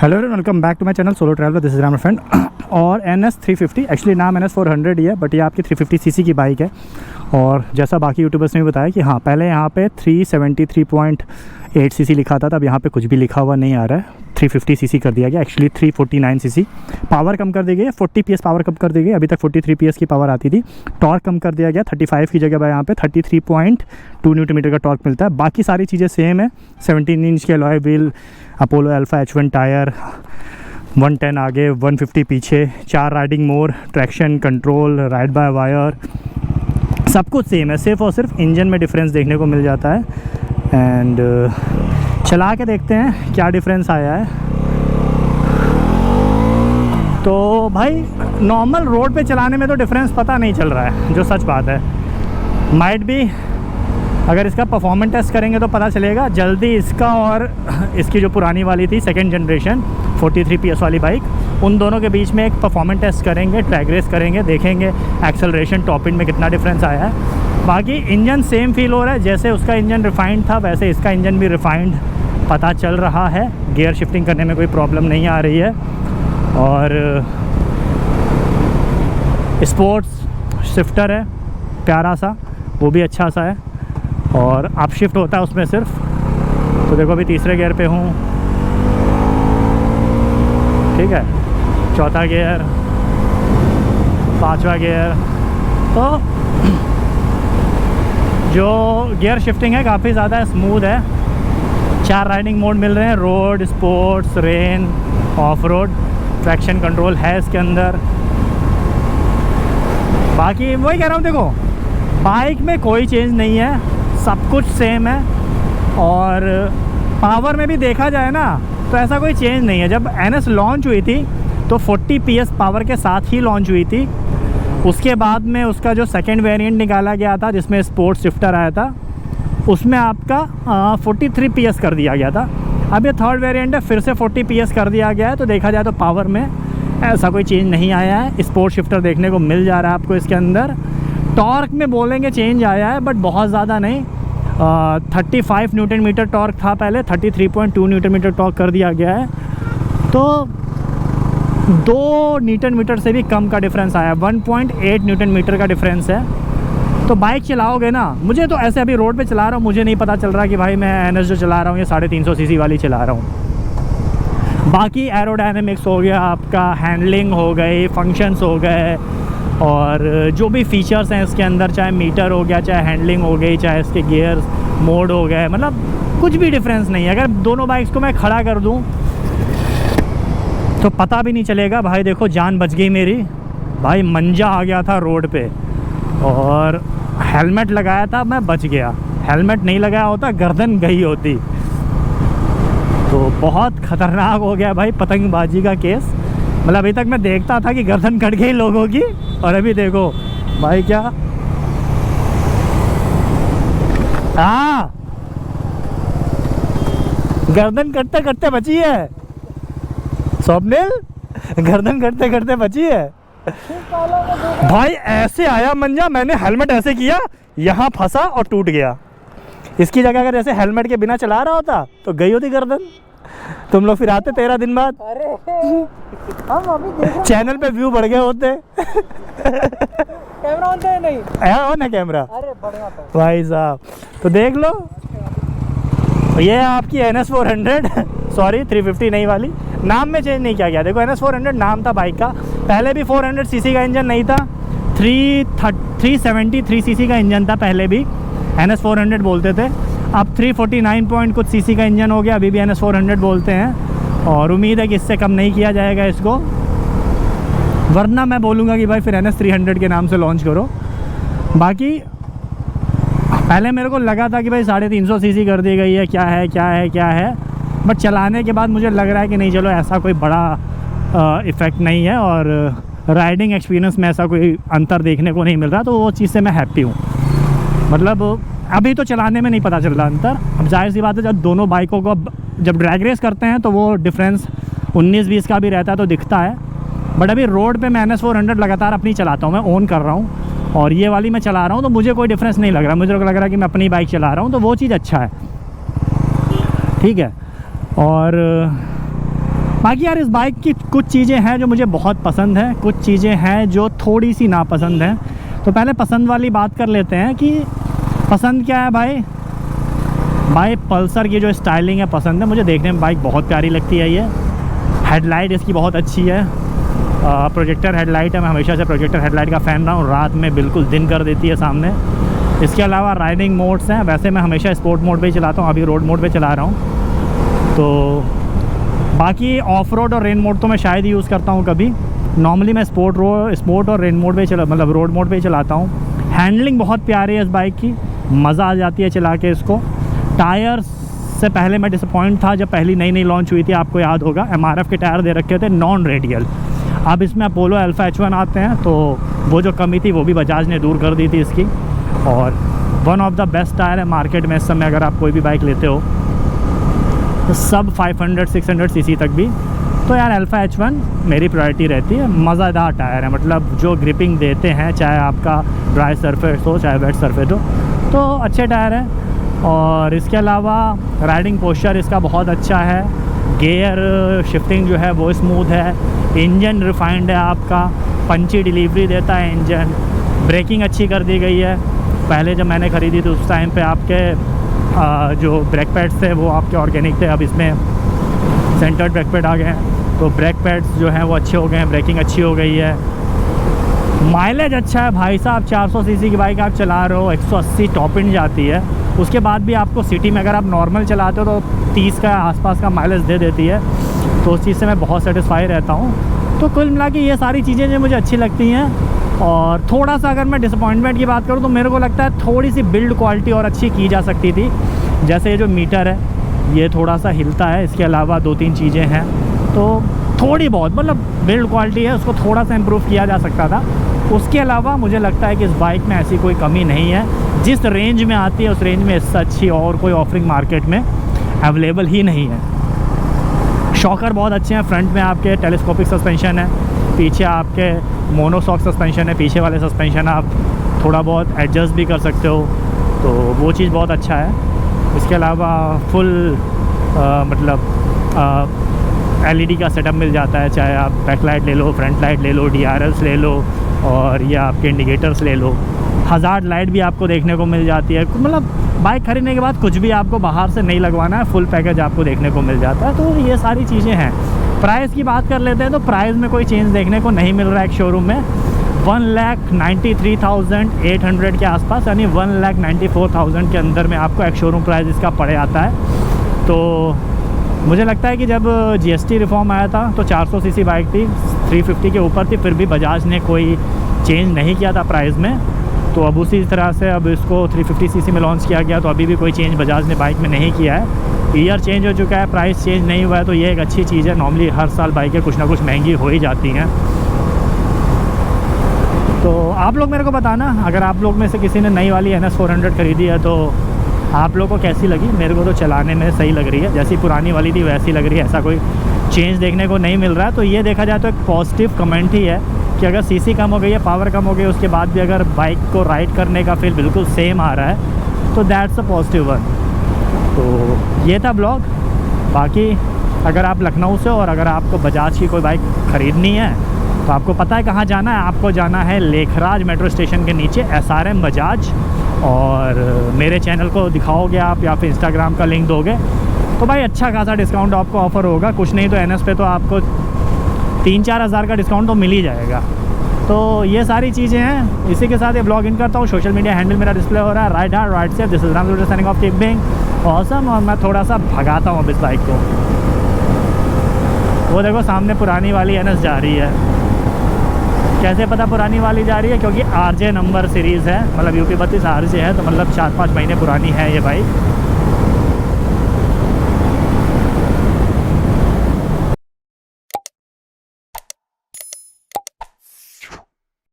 Hello welcome back to my channel solo traveller, this is Ram friend. और NS 350 actually नाम NS 400 ही है, but ये आपकी 350 सीसी की बाइक है। और जैसा बाकी यूट्यूबर्स ने भी बताया कि हाँ, पहले यहाँ पे 373.8 सीसी लिखा था, तब यहाँ पे कुछ भी लिखा हुआ नहीं आ रहा है, 350 सीसी कर दिया गया। Actually 349 CC. पावर कम कर दी गई है, 40 PS पावर कम कर दी गई। अभी तक 43 PS की पावर आती थी। टॉर्क कम कर दिया गया, 35 की जगह यहाँ पे 33.2 न्यूटन मीटर का टॉर्क मिलता है। बाकी सारी चीज़ें सेम है। 17 इंच के alloy wheel, Apollo alpha H1 tyre, 110 आगे 150 पीछे, 4 riding mode, traction control, ride by wire, सब कुछ सेम है। सिर्फ और सिर्फ इंजन में डिफरेंस देखने को मिल जाता है। एंड चला के देखते हैं क्या डिफरेंस आया है। तो भाई नॉर्मल रोड पे चलाने में तो डिफरेंस पता नहीं चल रहा है, जो सच बात है। माइट भी अगर इसका परफॉर्मेंस टेस्ट करेंगे तो पता चलेगा जल्दी। इसका और इसकी जो पुरानी वाली थी सेकंड जनरेशन 43 PS वाली बाइक, उन दोनों के बीच में एक परफॉर्मेंस टेस्ट करेंगे, ट्रैक रेस करेंगे, देखेंगे एक्सेलरेशन टॉप एंड में कितना डिफरेंस आया है। बाकी इंजन सेम फील हो रहा है, जैसे उसका इंजन रिफाइंड था वैसे इसका इंजन भी रिफाइंड पता चल रहा है। गियर शिफ्टिंग करने में कोई प्रॉब्लम नहीं आ रही है। और स्पोर्ट्स शिफ्टर है प्यारा सा, वो भी अच्छा सा है। और अप शिफ्ट होता है उसमें सिर्फ। तो देखो अभी तीसरे गियर पे हूँ, ठीक है, चौथा गियर, पांचवा गियर। तो जो गियर शिफ्टिंग है काफ़ी ज़्यादा स्मूथ है। 4 राइडिंग मोड मिल रहे हैं, road, sports, rain, of road. Traction control है इसके अंदर। बाकी वही कह रहा हूँ, देखो बाइक में कोई चेंज नहीं है, सब कुछ सेम है। और पावर में भी देखा जाए ना तो ऐसा कोई चेंज नहीं है। जब NS लॉन्च हुई थी तो 40 PS पावर के साथ ही लॉन्च हुई थी। उसके बाद में उसका जो सेकंड वेरिएंट निकाला गया था जिसमें स्पोर्ट्स शिफ्टर आया था, उसमें आपका 43 PS कर दिया गया था। अब ये थर्ड वेरिएंट है, फिर से 40 PS कर दिया गया है। तो देखा जाए तो पावर में ऐसा कोई चेंज नहीं आया है। स्पोर्ट्स शिफ्टर देखने को मिल जा रहा है आपको इसके अंदर। टॉर्क में बोलेंगे चेंज आया है, बट बहुत ज़्यादा नहीं। 35 न्यूटन मीटर टॉर्क था पहले, 33.2 न्यूटन मीटर टॉर्क कर दिया गया है। तो 2 न्यूटन मीटर से भी कम का डिफरेंस आया, 1.8 न्यूटन मीटर का डिफरेंस है। तो बाइक चलाओगे ना, मुझे तो ऐसे अभी रोड पे चला रहा हूँ, मुझे नहीं पता चल रहा कि भाई मैं NS जो चला रहा हूँ ये 350 सीसी वाली चला रहा हूँ। बाकी एरोडायनेमिक्स हो गया, आपका हैंडलिंग हो गई, फंक्शंस हो गए, और जो भी फीचर्स हैं इसके अंदर, चाहे मीटर हो गया, चाहे हैंडलिंग हो गई, चाहे इसके गियर्स मोड हो गए, मतलब कुछ भी डिफरेंस नहीं है। अगर दोनों बाइक्स को मैं खड़ा कर दूं तो पता भी नहीं चलेगा। भाई देखो जान बच गई मेरी, भाई मंजा आ गया था रोड पे। और हेलमेट लगाया था, मैं बच गया। हेलमेट नहीं लगाया होता गर्दन गई होती। तो बहुत ख़तरनाक हो गया भाई पतंगबाजी का केस। मतलब अभी तक मैं देखता था कि गर्दन कट गई लोगों की, और अभी देखो भाई क्या गर्दन कटते कटते बची है। स्वप्निल गर्दन कटते कटते बची है भाई। ऐसे आया मंजा, मैंने हेलमेट ऐसे किया, यहाँ फंसा और टूट गया। इसकी जगह अगर ऐसे हेलमेट के बिना चला रहा होता तो गई होती गर्दन। तुम लोग फिर आते 13 दिन बाद। अरे हम अभी चैनल पे व्यू बढ़ गए होते। कैमरा ऑन है नहीं? ऑन है कैमरा। अरे बढ़िया था भाई साहब। तो देख लो, ये है आपकी NS 400 सॉरी 350 नहीं वाली। नाम में चेंज नहीं किया गया। देखो NS 400 नाम था बाइक का। पहले भी 400 सीसी का इंजन नहीं था, 373 सीसी का इंजन था पहले भी, NS 400 बोलते थे। अब 349 पॉइंट कुछ सीसी का इंजन हो गया, अभी भी NS 400 बोलते हैं। और उम्मीद है कि इससे कम नहीं किया जाएगा इसको, वरना मैं बोलूँगा कि भाई फिर NS 300 के नाम से लॉन्च करो। बाकी पहले मेरे को लगा था कि भाई 350 सीसी कर दी गई है, क्या है क्या है क्या है, बट चलाने के बाद मुझे लग रहा है कि नहीं, चलो ऐसा कोई बड़ा इफ़ेक्ट नहीं है। और राइडिंग एक्सपीरियंस में ऐसा कोई अंतर देखने को नहीं मिल रहा, तो वो चीज़ से मैं हैप्पी हूँ। मतलब अभी तो चलाने में नहीं पता चल रहा अंतर। अब जाहिर सी बात है, जब दोनों बाइकों को जब ड्रैग रेस करते हैं तो वो डिफरेंस 19-20 का भी रहता है तो दिखता है। बट अभी रोड पे मैं NS 400 लगातार अपनी चलाता हूँ, मैं ओन कर रहा हूँ, और ये वाली मैं चला रहा हूँ, तो मुझे कोई डिफरेंस नहीं लग रहा। मुझे लग रहा है कि मैं अपनी बाइक चला रहा हूँ, तो वो चीज़ अच्छा है, ठीक है। और बाकी यार इस बाइक की कुछ चीज़ें हैं जो मुझे बहुत पसंद है, कुछ चीज़ें हैं जो थोड़ी सी नापसंद हैं। तो पहले पसंद वाली बात कर लेते हैं कि पसंद क्या है भाई पल्सर की जो स्टाइलिंग है पसंद है मुझे, देखने में बाइक बहुत प्यारी लगती है। ये हेडलाइट इसकी बहुत अच्छी है, प्रोजेक्टर हेडलाइट है। मैं हमेशा से प्रोजेक्टर हेडलाइट का फ़ैन रहा हूँ, रात में बिल्कुल दिन कर देती है सामने। इसके अलावा राइडिंग मोड्स हैं, वैसे मैं हमेशा स्पोर्ट मोड पे ही चलाता हूँ, अभी रोड मोड पे चला रहा हूँ। तो बाकी ऑफ रोड और रेन मोड तो मैं शायद ही यूज़ करता हूँ कभी। नॉर्मली मैं स्पोर्ट और रेन मोड पे मतलब रोड मोड पे ही चलाता हूँ। हैंडलिंग बहुत प्यारी है इस बाइक की, मज़ा आ जाती है चला के इसको। टायर्स से पहले मैं डिसअपॉइंट था जब पहली नई लॉन्च हुई थी, आपको याद होगा MRF के टायर दे रखे थे नॉन रेडियल। अब इसमें अपोलो अल्फा H1 आते हैं, तो वो जो कमी थी वो भी बजाज ने दूर कर दी थी इसकी। और one of the best tyre है मार्केट में इस समय, अगर आप कोई भी बाइक लेते हो तो सब 500-600 सीसी तक भी। तो यार अल्फा H1 मेरी प्रायोरिटी रहती है। मज़ेदार टायर है, मतलब जो ग्रिपिंग देते हैं, चाहे आपका ड्राई सरफेस हो चाहे वेट सरफेस हो, तो अच्छे टायर हैं। और इसके अलावा राइडिंग पोस्चर इसका बहुत अच्छा है, गियर शिफ्टिंग जो है वो स्मूथ है, इंजन रिफाइंड है आपका, पंची डिलीवरी देता है इंजन, ब्रेकिंग अच्छी कर दी गई है। पहले जब मैंने ख़रीदी थी उस टाइम पे आपके जो ब्रेक पैड्स थे वो आपके ऑर्गेनिक थे, अब इसमें सेंटर्ड ब्रेक पैड आ गए हैं, तो ब्रेक पैड्स जो हैं वो अच्छे हो गए हैं, ब्रेकिंग अच्छी हो गई है। माइलेज अच्छा है भाई साहब, 400 सीसी की बाइक आप चला रहे हो, 180 टॉप एंड जाती है। उसके बाद भी आपको सिटी में अगर आप नॉर्मल चलाते हो तो 30 का आसपास का माइलेज दे देती है, तो उस चीज़ से मैं बहुत सेटिस्फाई रहता हूँ। तो कुल मिला के ये सारी चीज़ें जो मुझे अच्छी लगती हैं। और थोड़ा सा अगर मैं डिसअपॉइंटमेंट की बात करूँ तो मेरे को लगता है थोड़ी सी बिल्ड क्वालिटी और अच्छी की जा सकती थी। जैसे ये जो मीटर है ये थोड़ा सा हिलता है, इसके अलावा 2-3 चीज़ें हैं तो थोड़ी बहुत मतलब बिल्ड क्वालिटी है, उसको थोड़ा सा इम्प्रूव किया जा सकता था। उसके अलावा मुझे लगता है कि इस बाइक में ऐसी कोई कमी नहीं है, जिस रेंज में आती है उस रेंज में इससे अच्छी और कोई ऑफरिंग मार्केट में अवेलेबल ही नहीं है। शॉकर बहुत अच्छे हैं, फ्रंट में आपके टेलीस्कोपिक सस्पेंशन है, पीछे आपके मोनोशॉक सस्पेंशन है, पीछे वाले सस्पेंशन आप थोड़ा बहुत एडजस्ट भी कर सकते हो, तो वो चीज़ बहुत अच्छा है। इसके अलावा फुल LED का सेटअप मिल जाता है, चाहे आप बैकलाइट ले लो, फ्रंट लाइट ले लो, DRLs ले लो और या आपके इंडिकेटर्स ले लो। हज़ार्ड लाइट भी आपको देखने को मिल जाती है। मतलब बाइक खरीदने के बाद कुछ भी आपको बाहर से नहीं लगवाना है, फुल पैकेज आपको देखने को मिल जाता है। तो ये सारी चीज़ें हैं। प्राइस की बात कर लेते हैं तो प्राइस में कोई चेंज देखने को नहीं मिल रहा है एक शोरूम में। 1,93,800 के आसपास, यानी 1,94,000 के अंदर में आपको एक शोरूम प्राइस इसका पड़े आता है। तो मुझे लगता है कि जब GST रिफॉर्म आया था तो 400 सीसी बाइक थी, 350 के ऊपर थी, फिर भी बजाज ने कोई चेंज नहीं किया था प्राइस में। तो अब उसी तरह से अब इसको 350 सीसी में लॉन्च किया गया, तो अभी भी कोई चेंज बजाज ने बाइक में नहीं किया है। ईयर चेंज हो चुका है, प्राइस चेंज नहीं हुआ है, तो ये एक अच्छी चीज़ है। नॉर्मली हर साल बाइकें कुछ ना कुछ महंगी हो ही जाती हैं। तो आप लोग मेरे को बताना, अगर आप लोग में से किसी ने नई वाली NS 400 ख़रीदी है तो आप लोग को कैसी लगी। मेरे को तो चलाने में सही लग रही है, जैसी पुरानी वाली थी वैसी लग रही है, ऐसा कोई चेंज देखने को नहीं मिल रहा है। तो ये देखा जाए तो एक पॉजिटिव कमेंट ही है कि अगर सीसी कम हो गई है, पावर कम हो गई, उसके बाद भी अगर बाइक को राइड करने का फील बिल्कुल सेम आ रहा है तो दैट्स अ पॉजिटिव वन। तो ये था ब्लॉग। बाकी अगर आप लखनऊ से और अगर आपको बजाज की कोई बाइक ख़रीदनी है तो आपको पता है कहाँ जाना है। आपको जाना है लेखराज मेट्रो स्टेशन के नीचे SRM बजाज, और मेरे चैनल को दिखाओगे आप या फिर इंस्टाग्राम का लिंक दोगे तो भाई अच्छा खासा डिस्काउंट आपको ऑफ़र होगा। कुछ नहीं तो NS पे तो आपको 3-4 हज़ार का डिस्काउंट तो मिल ही जाएगा। तो ये सारी चीज़ें हैं। इसी के साथ ये ब्लॉग इन करता हूँ। सोशल मीडिया हैंडल मेरा डिस्प्ले हो रहा है, right hard right safe. This is Ram signing off, keep being awesome. और मैं थोड़ा सा भगाता हूँ अब इस बाइक को। वो देखो सामने पुरानी वाली NS जा रही है। कैसे पता पुरानी वाली जा रही है? क्योंकि RJ नंबर सीरीज़ है, मतलब UP 32 RJ है, तो मतलब 4-5 महीने पुरानी है ये बाइक।